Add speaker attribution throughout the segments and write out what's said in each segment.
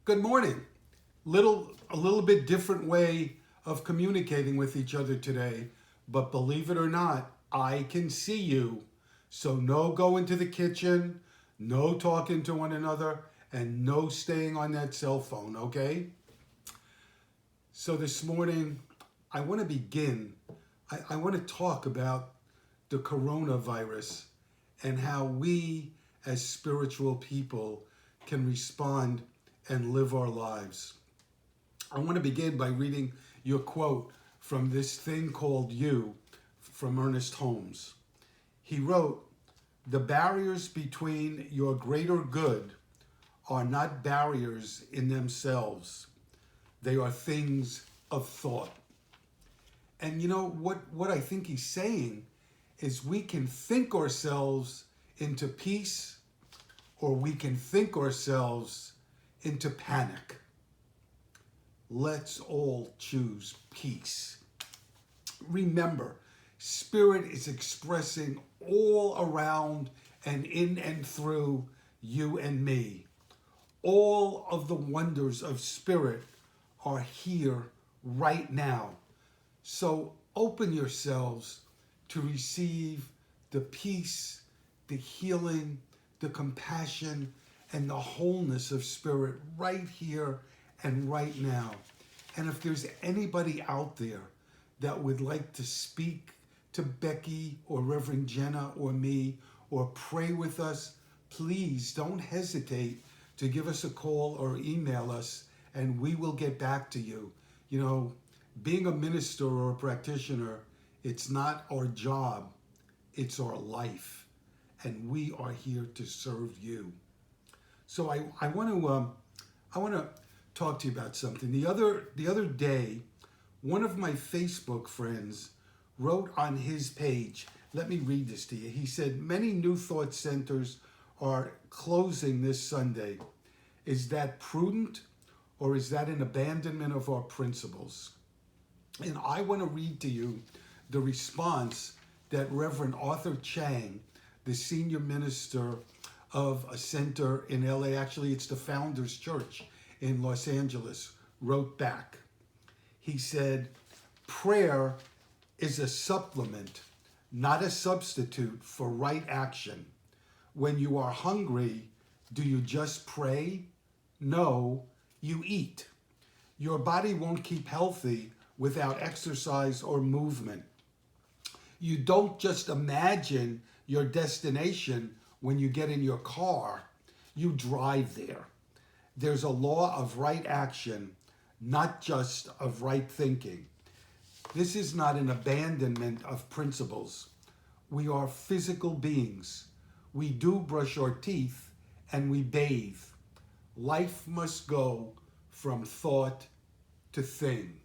Speaker 1: Good morning. A little bit different way of communicating with each other today, but believe it or not, I can see you. So no go into the kitchen, no talking to one another, and no staying on that cell phone, okay? So this morning, I want to begin. I want to talk about the coronavirus and how we as spiritual people can respond and live our lives. I want to begin by reading your quote from this thing called You from Ernest Holmes. He wrote, "The barriers between your greater good are not barriers in themselves. They are things of thought." And you know what I think he's saying is we can think ourselves into peace or we can think ourselves into panic. Let's all choose peace. Remember, Spirit is expressing all around and in and through you and me. All of the wonders of Spirit are here right now. So open yourselves to receive the peace, the healing, the compassion, and the wholeness of Spirit right here and right now. And if there's anybody out there that would like to speak to Becky or Reverend Jenna or me or pray with us, please don't hesitate to give us a call or email us and we will get back to you. You know, being a minister or a practitioner, it's not our job, it's our life. And we are here to serve you. So I want to talk to you about something. The other day, one of my Facebook friends wrote on his page. Let me read this to you. He said, "Many New Thought centers are closing this Sunday. Is that prudent, or is that an abandonment of our principles?" And I want to read to you the response that Reverend Arthur Chang, the senior minister of a center in LA, actually it's the Founders Church in Los Angeles, wrote back. He said, "Prayer is a supplement, not a substitute for right action. When you are hungry, do you just pray? No, you eat. Your body won't keep healthy without exercise or movement. You don't just imagine your destination when you get in your car, you drive there. There's a law of right action, not just of right thinking. This is not an abandonment of principles. We are physical beings. We do brush our teeth and we bathe. Life must go from thought to thing."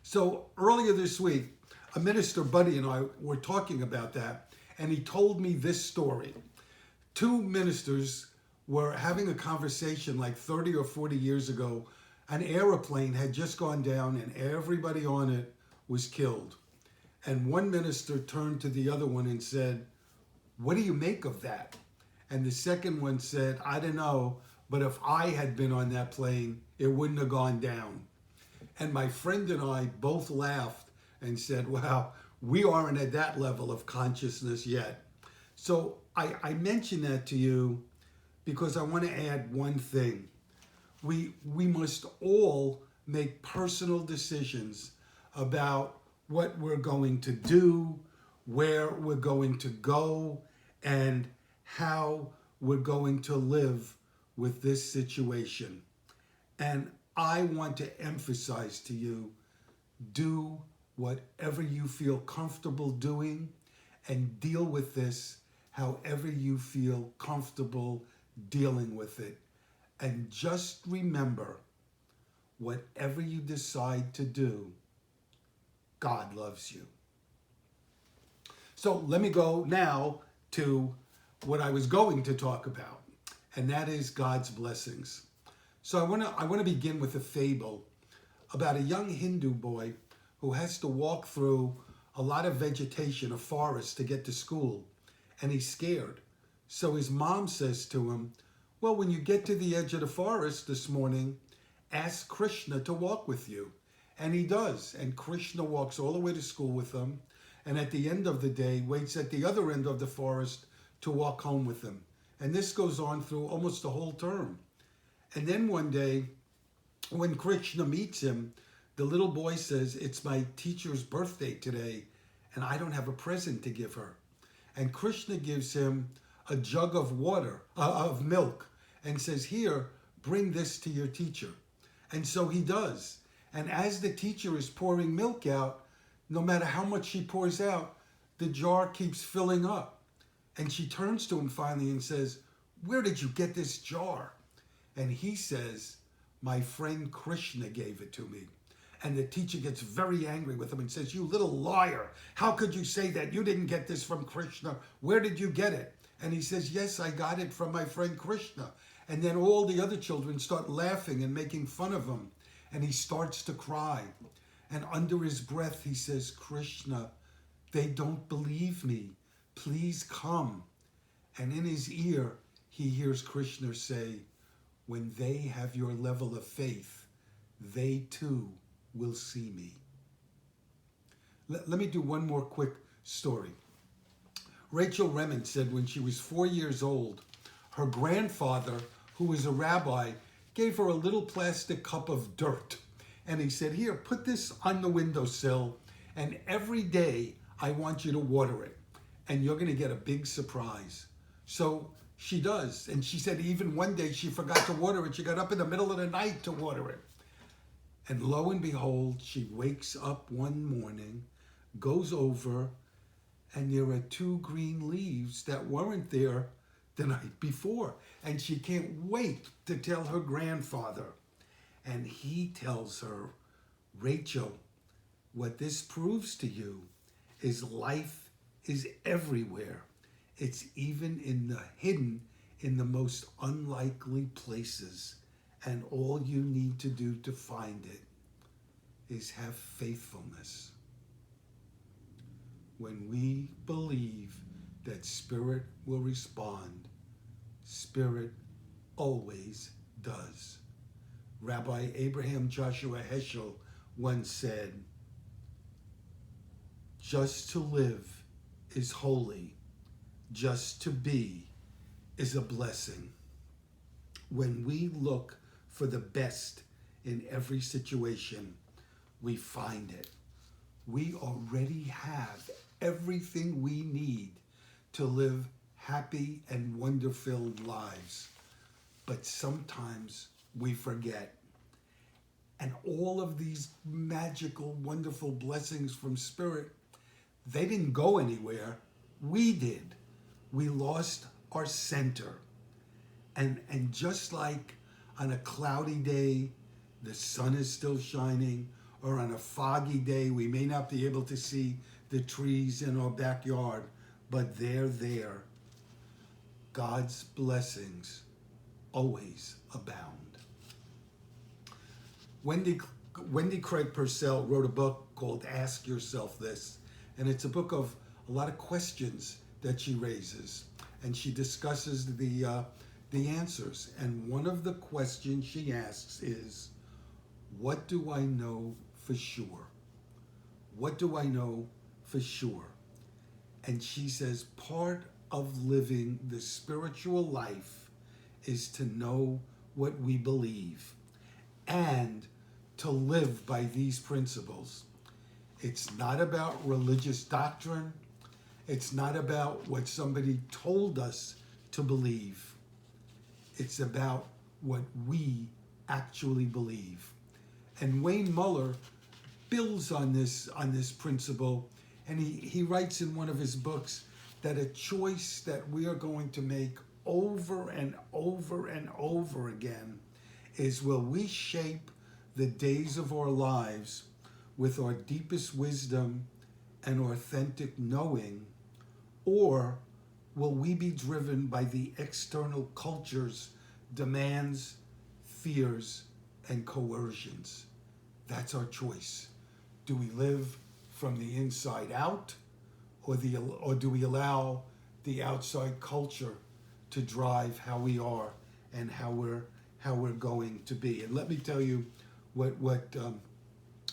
Speaker 1: So earlier this week, a minister buddy and I were talking about that, and he told me this story. Two ministers were having a conversation like 30 or 40 years ago. An airplane had just gone down and everybody on it was killed. And one minister turned to the other one and said, "What do you make of that?" And the second one said, "I don't know, but if I had been on that plane, it wouldn't have gone down." And my friend and I both laughed and said, "Wow, we aren't at that level of consciousness yet." So I mention that to you because I want to add one thing. We must all make personal decisions about what we're going to do, where we're going to go, and how we're going to live with this situation. And I want to emphasize to you, do whatever you feel comfortable doing and deal with this however you feel comfortable dealing with it. And just remember, whatever you decide to do, God loves you. So let me go now to what I was going to talk about, and that is God's blessings. So I want to begin with a fable about a young Hindu boy who has to walk through a lot of vegetation, a forest, to get to school, and he's scared. So his mom says to him, Well, when you get to the edge of the forest this morning, ask Krishna to walk with you. And he does. And Krishna walks all the way to school with them. And at the end of the day, waits at the other end of the forest to walk home with them. And this goes on through almost the whole term. And then one day, when Krishna meets him, the little boy says, "It's my teacher's birthday today, and I don't have a present to give her." And Krishna gives him a jug of water, of milk, and says, "Here, bring this to your teacher." And so he does. And as the teacher is pouring milk out, no matter how much she pours out, the jar keeps filling up. And she turns to him finally and says, "Where did you get this jar?" And he says, "My friend Krishna gave it to me." And the teacher gets very angry with him and says, "You little liar. How could you say that? You didn't get this from Krishna. Where did you get it?" And he says, "Yes, I got it from my friend Krishna." And then all the other children start laughing and making fun of him. And he starts to cry. And under his breath, he says, "Krishna, they don't believe me. Please come." And in his ear, he hears Krishna say, "When they have your level of faith, they too will see me." Let me do one more quick story. Rachel Remen said when she was 4 years old, her grandfather, who was a rabbi, gave her a little plastic cup of dirt. And he said, "Here, put this on the windowsill, and every day I want you to water it. And you're going to get a big surprise." So she does. And she said even one day she forgot to water it. She got up in the middle of the night to water it. And lo and behold, she wakes up one morning, goes over, and there are 2 green leaves that weren't there the night before. And she can't wait to tell her grandfather. And he tells her, "Rachel, what this proves to you is life is everywhere. It's even hidden in the most unlikely places. And all you need to do to find it is have faithfulness." When we believe that Spirit will respond, Spirit always does. Rabbi Abraham Joshua Heschel once said, "Just to live is holy. Just to be is a blessing." When we look for the best in every situation, we find it. We already have everything we need to live happy and wonder-filled lives. But sometimes we forget. And all of these magical, wonderful blessings from Spirit, they didn't go anywhere. We did. We lost our center. And just like on a cloudy day, the sun is still shining, or on a foggy day, we may not be able to see the trees in our backyard, but they're there. God's blessings always abound. Wendy Craig Purcell wrote a book called Ask Yourself This, and it's a book of a lot of questions that she raises, and she discusses the answers. And one of the questions she asks is, what do I know for sure? What do I know for sure? And she says part of living the spiritual life is to know what we believe and to live by these principles. It's not about religious doctrine. It's not about what somebody told us to believe. It's about what we actually believe. And Wayne Muller builds on this principle, and he writes in one of his books that a choice that we are going to make over and over and over again is, will we shape the days of our lives with our deepest wisdom and authentic knowing, or will we be driven by the external culture's demands, fears, and coercions? That's our choice. Do we live from the inside out, or do we allow the outside culture to drive how we are and how we're going to be. And let me tell you what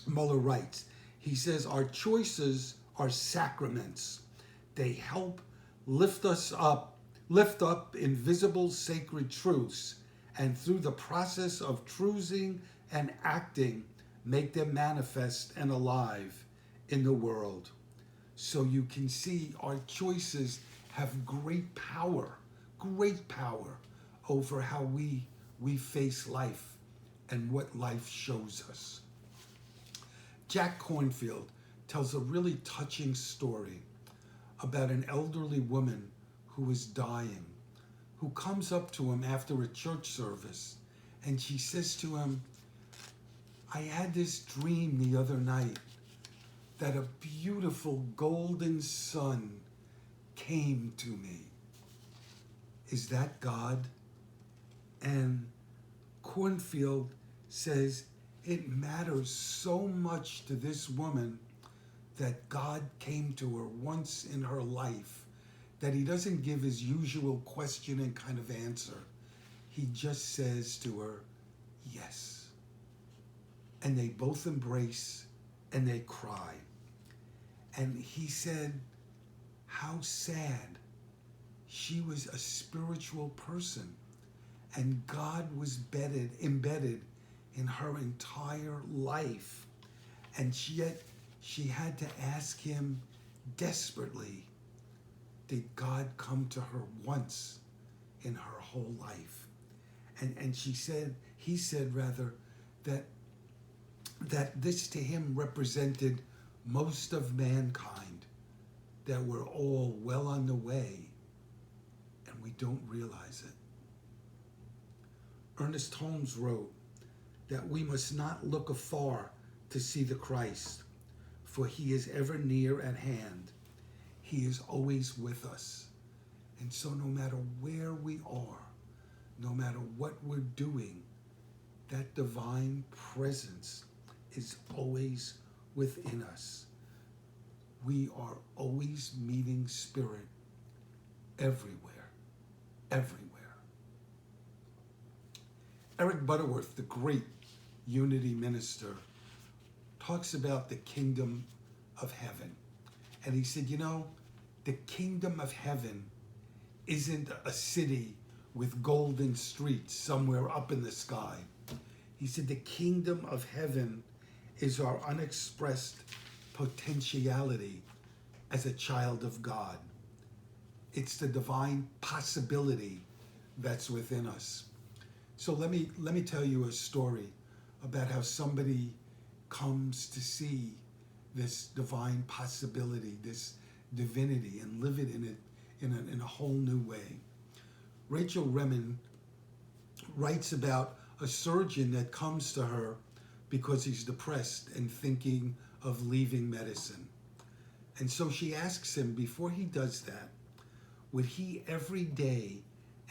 Speaker 1: Muller writes. He says our choices are sacraments. They help lift up invisible sacred truths, and through the process of choosing and acting, make them manifest and alive in the world. So you can see our choices have great power over how we face life and what life shows us. Jack Cornfield tells a really touching story about an elderly woman who is dying, who comes up to him after a church service, and she says to him, I had this dream the other night that a beautiful golden sun came to me. Is that God? And Cornfield says it matters so much to this woman that God came to her once in her life, that he doesn't give his usual question and kind of answer. He just says to her, yes. And they both embrace and they cry. And he said, how sad. She was a spiritual person, and God was embedded in her entire life. And yet she had to ask him desperately, did God come to her once in her whole life? And he said rather, that this to him represented most of mankind, that we're all well on the way and we don't realize it. Ernest Holmes wrote that we must not look afar to see the Christ, for he is ever near at hand. He is always with us. And so no matter where we are, no matter what we're doing, that divine presence is always within us. We are always meeting Spirit everywhere, everywhere. Eric Butterworth, the great Unity minister, talks about the kingdom of heaven. And he said, the kingdom of heaven isn't a city with golden streets somewhere up in the sky. He said, the kingdom of heaven is our unexpressed potentiality as a child of God. It's the divine possibility that's within us. So let me tell you a story about how somebody comes to see this divine possibility, this divinity, and live it in a whole new way. Rachel Remen writes about a surgeon that comes to her because he's depressed and thinking of leaving medicine. And so she asks him, before he does that, would he every day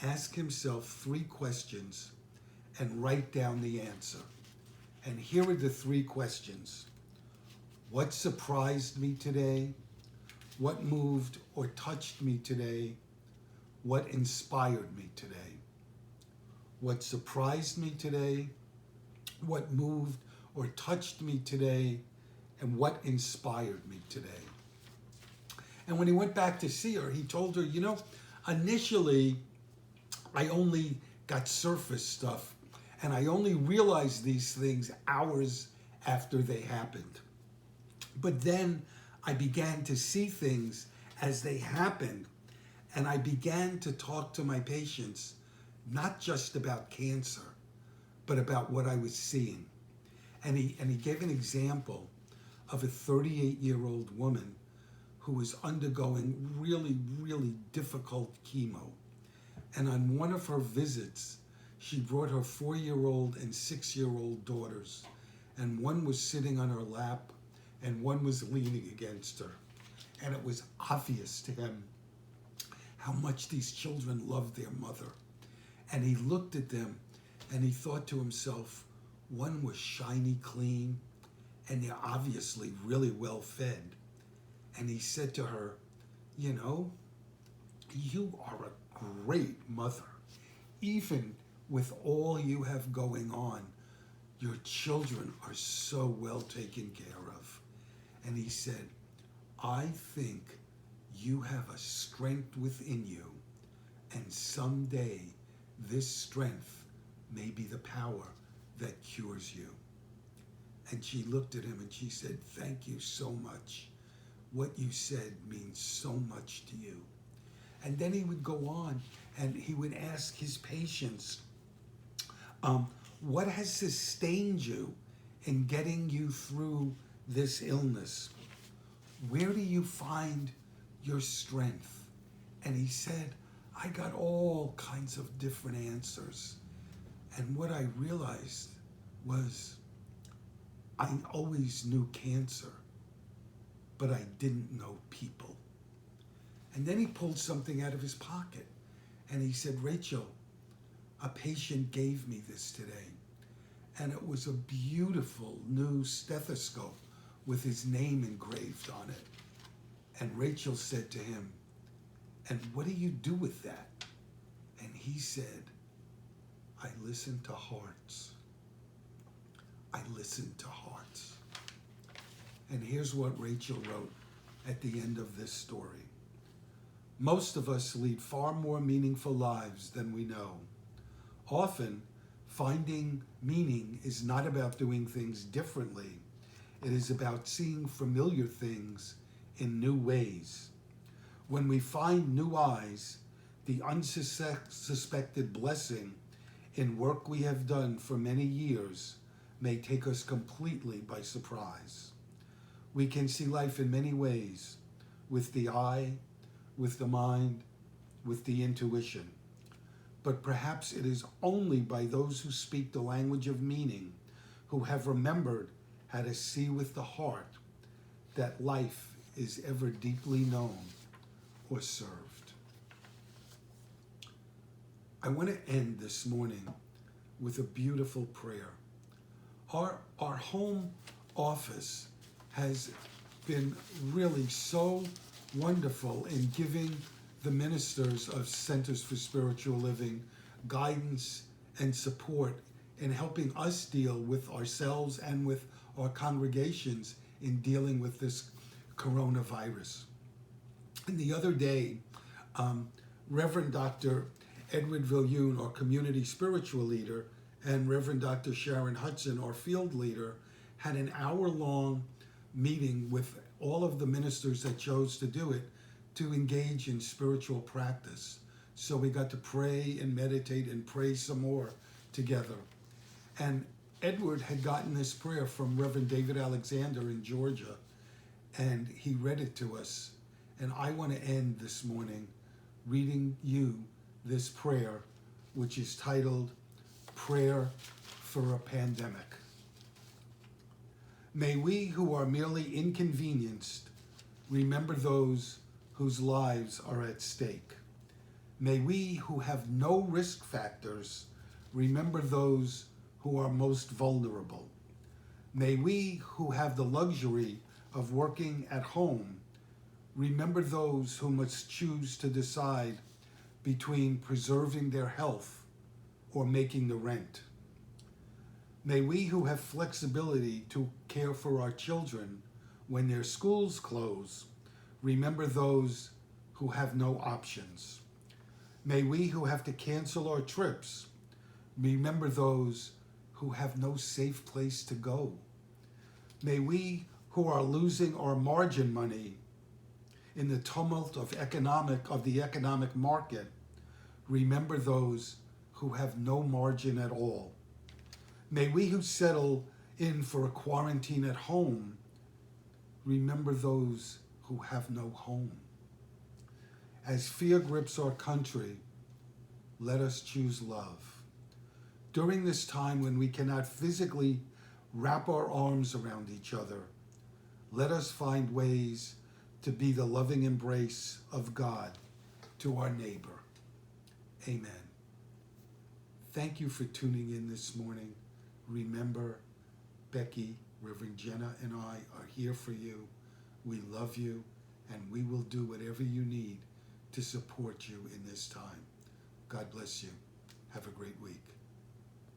Speaker 1: ask himself 3 questions and write down the answer? And here are the 3 questions. What surprised me today? What moved or touched me today? What inspired me today? What surprised me today? What moved or touched me today? And what inspired me today? And when he went back to see her, he told her, initially I only got surface stuff, and I only realized these things hours after they happened. But then I began to see things as they happened, and I began to talk to my patients, not just about cancer, but about what I was seeing. And he gave an example of a 38-year-old woman who was undergoing really, really difficult chemo. And on one of her visits, she brought her 4-year-old and 6-year-old daughters, and one was sitting on her lap and one was leaning against her. And it was obvious to him how much these children loved their mother. And he looked at them and he thought to himself, one was shiny clean and they're obviously really well fed. And he said to her, you are a great mother. Even with all you have going on, your children are so well taken care of. And he said, I think you have a strength within you, and someday this strength may be the power that cures you. And she looked at him and she said, thank you so much. What you said means so much to you. And then he would go on and he would ask his patients, what has sustained you in getting you through this illness? Where do you find your strength? And he said, I got all kinds of different answers. And what I realized was I always knew cancer, but I didn't know people. And then he pulled something out of his pocket and he said, Rachel, a patient gave me this today. And it was a beautiful new stethoscope with his name engraved on it. And Rachel said to him, and what do you do with that? And he said, I listen to hearts. I listen to hearts. And here's what Rachel wrote at the end of this story. Most of us lead far more meaningful lives than we know. Often, finding meaning is not about doing things differently. It is about seeing familiar things in new ways. When we find new eyes, the unsuspected blessing in work we have done for many years may take us completely by surprise. We can see life in many ways, with the eye, with the mind, with the intuition. But perhaps it is only by those who speak the language of meaning, who have remembered how to see with the heart, that life is ever deeply known or served. I want to end this morning with a beautiful prayer. Our home office has been really so wonderful in giving the ministers of Centers for Spiritual Living guidance and support in helping us deal with ourselves and with our congregations in dealing with this coronavirus. And the other day, Reverend Dr. Edward Viljoen, our community spiritual leader, and Reverend Dr. Sharon Hudson, our field leader, had an hour-long meeting with all of the ministers that chose to do it to engage in spiritual practice. So we got to pray and meditate and pray some more together. And Edward had gotten this prayer from Reverend David Alexander in Georgia, and he read it to us. And I want to end this morning reading you this prayer, which is titled Prayer for a Pandemic. May we who are merely inconvenienced remember those whose lives are at stake. May we who have no risk factors remember those who are most vulnerable. May we who have the luxury of working at home remember those who must choose to decide between preserving their health or making the rent. May we who have flexibility to care for our children when their schools close remember those who have no options. May we who have to cancel our trips remember those who have no safe place to go. May we who are losing our margin money in the tumult of the economic market remember those who have no margin at all. May we who settle in for a quarantine at home remember those who have no home. As fear grips our country, let us choose love. During this time when we cannot physically wrap our arms around each other, let us find ways to be the loving embrace of God to our neighbor. Amen. Thank you for tuning in this morning. Remember, Becky, Reverend Jenna, and I are here for you. We love you, and we will do whatever you need to support you in this time. God bless you. Have a great week.